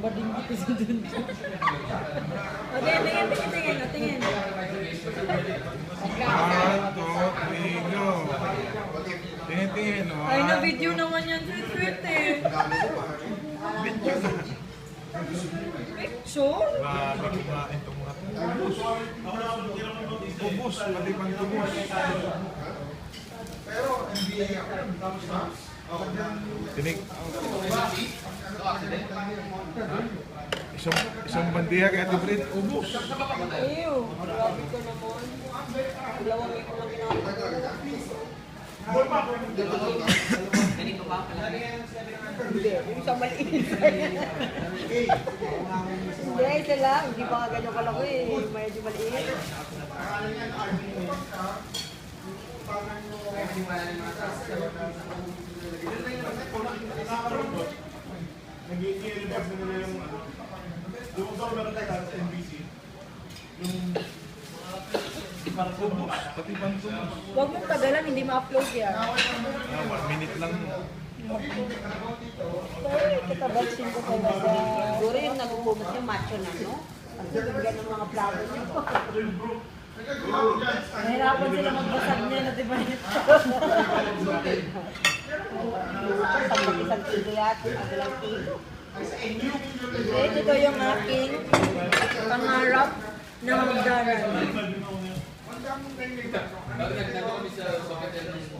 bading kita sa dun. Okay, tingin. Ato, Rigo. Tingin, no? Ay, na-video naman yan. Sweet eh. Video na. Picture? Grabe kumain itong mga tubos. Tubos, pati pang tubos. Tinig. Isang bandiya kaya tibrit, ubos. Ew, grabe ka naman. Dalawang ito lang ginagawa. Hindi, yung sa maliit. Hindi, isa lang. Hindi pa ganyan kalaki eh. Medyo maliit. Nag-i-i-review nila yung yung meron tayo sa NBC. Yung tubos, pati pang tubos. Huwag mong tagalan, hindi ma-upload yan. 1 minute lang. Ay, katabalsin ko talaga. Siguro yung nagugumas yung macho na, no? Ang bibigyan ng mga plato niyo. Nahirapan sila magbasag niya na diba ito? Isang kilo yata, isang kilo. Ito yung aking pangarap na magdaran. Bakit nagtatanong kami sa Socket Airlines?